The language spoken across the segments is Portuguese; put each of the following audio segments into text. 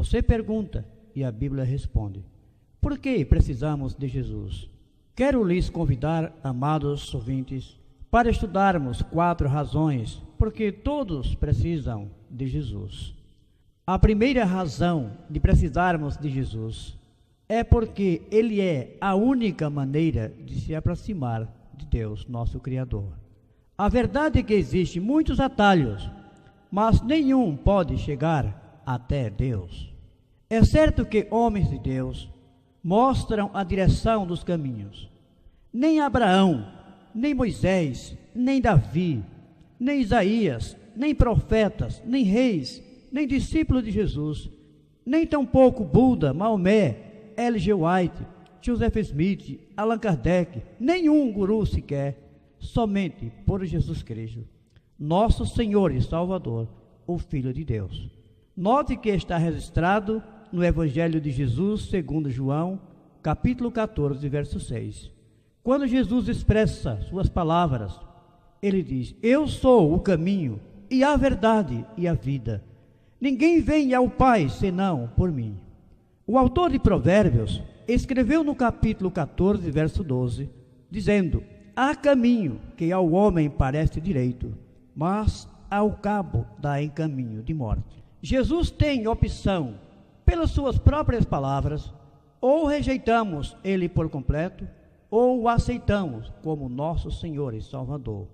Você pergunta e a Bíblia responde: por que precisamos de Jesus? Quero lhes convidar, amados ouvintes, para estudarmos 4 razões porque todos precisam de Jesus. A primeira razão de precisarmos de Jesus é porque Ele é a única maneira de se aproximar de Deus, nosso Criador. A verdade é que existem muitos atalhos, mas nenhum pode chegar até Deus. É certo que homens de Deus mostram a direção dos caminhos. Nem Abraão, nem Moisés, nem Davi, nem Isaías, nem profetas, nem reis, nem discípulos de Jesus, nem tampouco Buda, Maomé, L.G. White, Joseph Smith, Allan Kardec, nenhum guru sequer, somente por Jesus Cristo, nosso Senhor e Salvador, o Filho de Deus. Note que está registrado no Evangelho de Jesus, segundo João, capítulo 14, verso 6. Quando Jesus expressa suas palavras, ele diz: eu sou o caminho e a verdade e a vida. Ninguém vem ao Pai senão por mim. O autor de Provérbios escreveu no capítulo 14, verso 12, dizendo: há caminho que ao homem parece direito, mas ao cabo dá em caminho de morte. Jesus tem opção, pelas suas próprias palavras: ou rejeitamos ele por completo, ou o aceitamos como nosso Senhor e Salvador.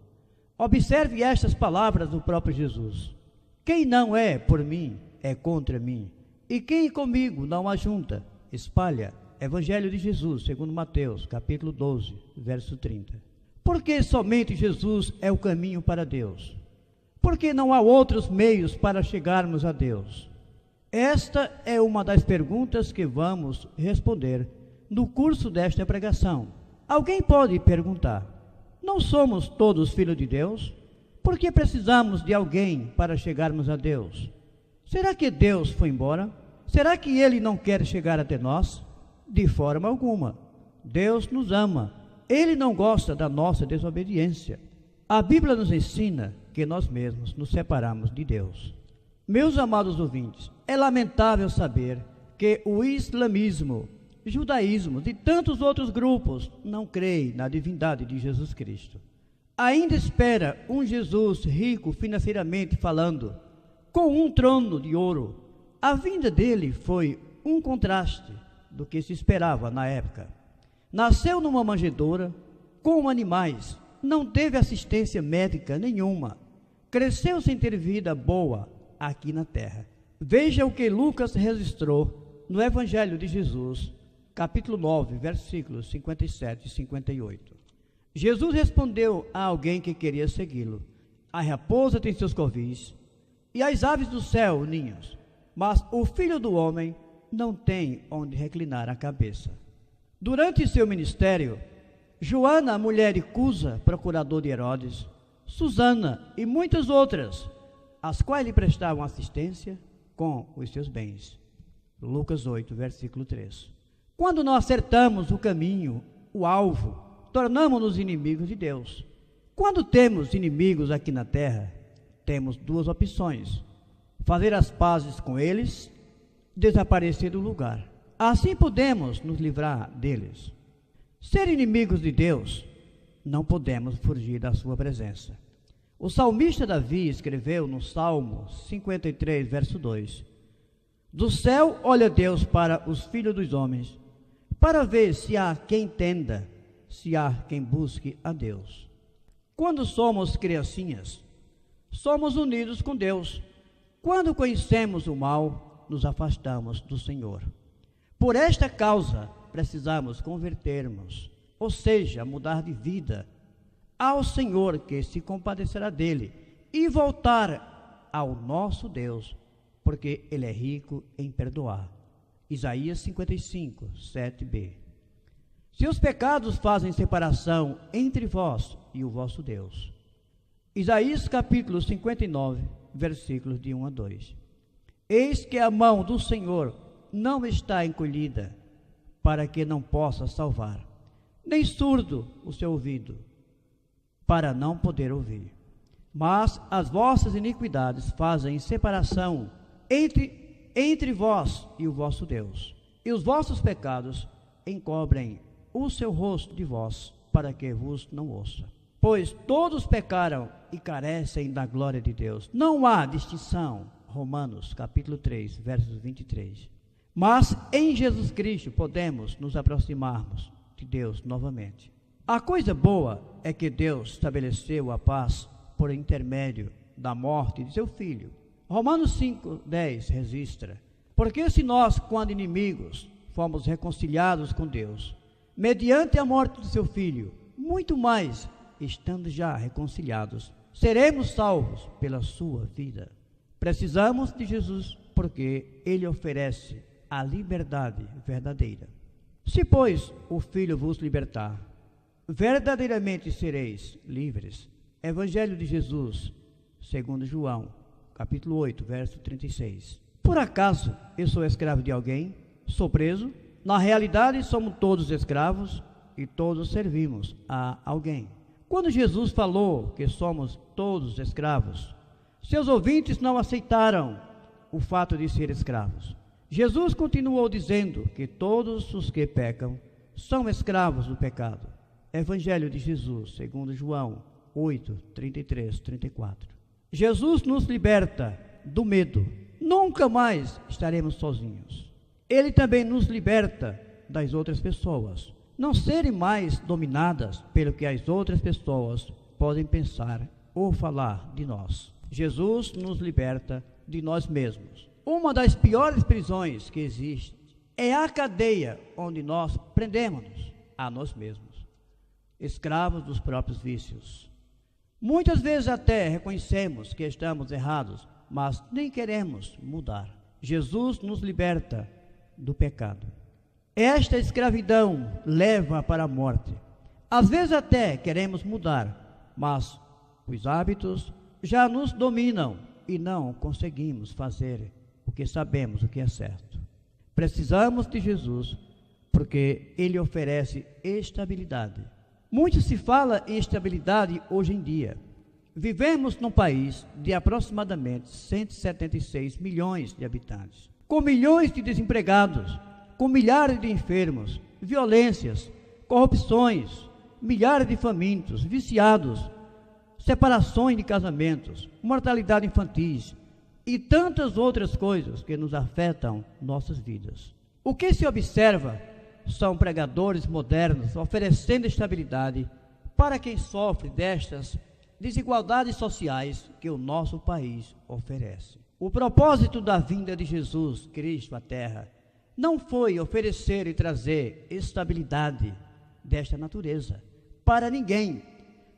Observe estas palavras do próprio Jesus: quem não é por mim, é contra mim, e quem comigo não ajunta, espalha. Evangelho de Jesus, segundo Mateus, capítulo 12, verso 30. Por que somente Jesus é o caminho para Deus? Por que não há outros meios para chegarmos a Deus? Esta é uma das perguntas que vamos responder no curso desta pregação. Alguém pode perguntar: não somos todos filhos de Deus? Por que precisamos de alguém para chegarmos a Deus? Será que Deus foi embora? Será que Ele não quer chegar até nós? De forma alguma. Deus nos ama. Ele não gosta da nossa desobediência. A Bíblia nos ensina que nós mesmos nos separamos de Deus. Meus amados ouvintes, é lamentável saber que o islamismo, judaísmo e tantos outros grupos não creem na divindade de Jesus Cristo. Ainda espera um Jesus rico financeiramente falando, com um trono de ouro. A vinda dele foi um contraste do que se esperava na época. Nasceu numa manjedoura, com animais, não teve assistência médica nenhuma, cresceu sem ter vida boa aqui na terra. Veja o que Lucas registrou no Evangelho de Jesus, capítulo 9, versículos 57 e 58. Jesus respondeu a alguém que queria segui-lo: a raposa tem seus covis, e as aves do céu ninhos, mas o Filho do Homem não tem onde reclinar a cabeça. Durante seu ministério, Joana, a mulher de Cusa, procurador de Herodes, Susana e muitas outras, as quais lhe prestavam assistência com os seus bens. Lucas 8, versículo 3. Quando nós acertamos o caminho, o alvo, tornamos-nos inimigos de Deus. Quando temos inimigos aqui na terra, temos 2 opções: fazer as pazes com eles, desaparecer do lugar. Assim podemos nos livrar deles. Ser inimigos de Deus, não podemos fugir da sua presença. O salmista Davi escreveu no Salmo 53, verso 2: do céu olha Deus para os filhos dos homens, para ver se há quem entenda, se há quem busque a Deus. Quando somos criancinhas, somos unidos com Deus. Quando conhecemos o mal, nos afastamos do Senhor. Por esta causa, precisamos convertermos, ou seja, mudar de vida, ao Senhor, que se compadecerá dele, e voltar ao nosso Deus, porque Ele é rico em perdoar. Isaías 55, 7b. Seus pecados fazem separação entre vós e o vosso Deus. Isaías capítulo 59, versículos de 1 a 2. Eis que a mão do Senhor não está encolhida, para que não possa salvar, nem surdo o seu ouvido, para não poder ouvir. Mas as vossas iniquidades fazem separação entre entre vós e o vosso Deus, e os vossos pecados encobrem o seu rosto de vós, para que vos não ouça. Pois todos pecaram e carecem da glória de Deus. Não há distinção. Romanos capítulo 3, versos 23. Mas em Jesus Cristo podemos nos aproximarmos de Deus novamente. A coisa boa é que Deus estabeleceu a paz por intermédio da morte de seu Filho. Romanos 5, 10 registra: porque se nós, quando inimigos, fomos reconciliados com Deus, mediante a morte de seu Filho, muito mais, estando já reconciliados, seremos salvos pela sua vida. Precisamos de Jesus porque Ele oferece a liberdade verdadeira. Se, pois, o Filho vos libertar, verdadeiramente sereis livres. Evangelho de Jesus, segundo João, capítulo 8, verso 36. Por acaso eu sou escravo de alguém? Sou preso? Na realidade, somos todos escravos e todos servimos a alguém. Quando Jesus falou que somos todos escravos, seus ouvintes não aceitaram o fato de ser escravos. Jesus continuou dizendo que todos os que pecam são escravos do pecado. Evangelho de Jesus, segundo João 8, 33, 34. Jesus nos liberta do medo. Nunca mais estaremos sozinhos. Ele também nos liberta das outras pessoas. Não serem mais dominadas pelo que as outras pessoas podem pensar ou falar de nós. Jesus nos liberta de nós mesmos. Uma das piores prisões que existe é a cadeia onde nós prendemos-nos a nós mesmos, escravos dos próprios vícios. Muitas vezes até reconhecemos que estamos errados, mas nem queremos mudar. Jesus nos liberta do pecado. Esta escravidão leva para a morte. Às vezes até queremos mudar, mas os hábitos já nos dominam e não conseguimos fazer o que sabemos o que é certo. Precisamos de Jesus porque Ele oferece estabilidade. Muito se fala em estabilidade hoje em dia. Vivemos num país de aproximadamente 176 milhões de habitantes, com milhões de desempregados, com milhares de enfermos, violências, corrupções, milhares de famintos, viciados, separações de casamentos, mortalidade infantis e tantas outras coisas que nos afetam nossas vidas. O que se observa são pregadores modernos oferecendo estabilidade para quem sofre destas desigualdades sociais que o nosso país oferece. O propósito da vinda de Jesus Cristo à Terra não foi oferecer e trazer estabilidade desta natureza para ninguém,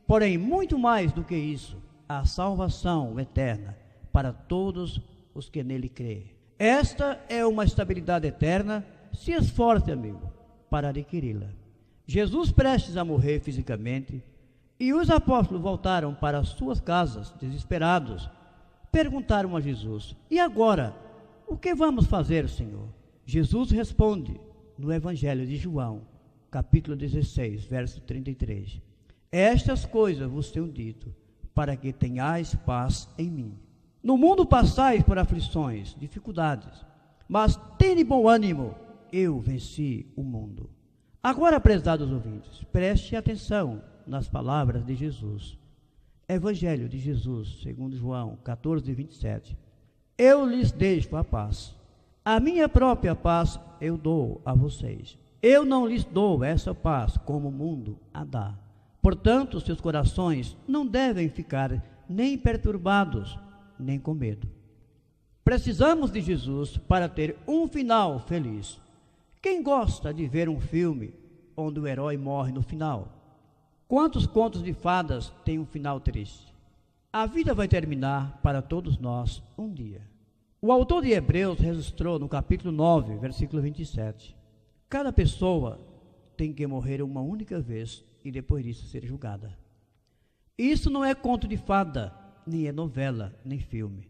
porém, muito mais do que isso, a salvação eterna para todos os que nele creem. Esta é uma estabilidade eterna. Se esforce, amigo, para adquiri-la. Jesus, prestes a morrer fisicamente, e os apóstolos voltaram para suas casas, desesperados, perguntaram a Jesus: e agora, o que vamos fazer, Senhor? Jesus responde no Evangelho de João, capítulo 16, verso 33. Estas coisas vos tenho dito, para que tenhais paz em mim. No mundo passais por aflições, dificuldades, mas tende bom ânimo, eu venci o mundo. Agora, prezados ouvintes, preste atenção nas palavras de Jesus. Evangelho de Jesus, segundo João 14, 27. Eu lhes deixo a paz. A minha própria paz eu dou a vocês. Eu não lhes dou essa paz como o mundo a dá. Portanto, seus corações não devem ficar nem perturbados, nem com medo. Precisamos de Jesus para ter um final feliz. Quem gosta de ver um filme onde o herói morre no final? Quantos contos de fadas têm um final triste? A vida vai terminar para todos nós um dia. O autor de Hebreus registrou no capítulo 9, versículo 27. Cada pessoa tem que morrer uma única vez e depois disso ser julgada. Isso não é conto de fada, nem é novela, nem filme.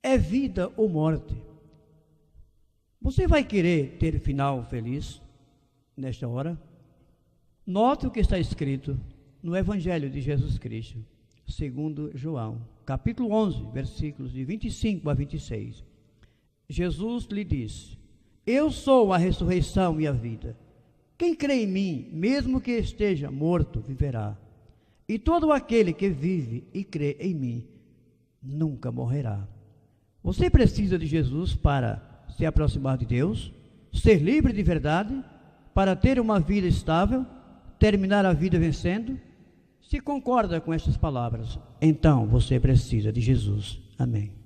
É vida ou morte. Você vai querer ter final feliz nesta hora? Note o que está escrito no Evangelho de Jesus Cristo, segundo João, capítulo 11, versículos de 25 a 26. Jesus lhe disse: Eu sou a ressurreição e a vida. Quem crê em mim, mesmo que esteja morto, viverá. E todo aquele que vive e crê em mim, nunca morrerá. Você precisa de Jesus para se aproximar de Deus, ser livre de verdade, para ter uma vida estável, terminar a vida vencendo? Se concorda com estas palavras, então você precisa de Jesus. Amém.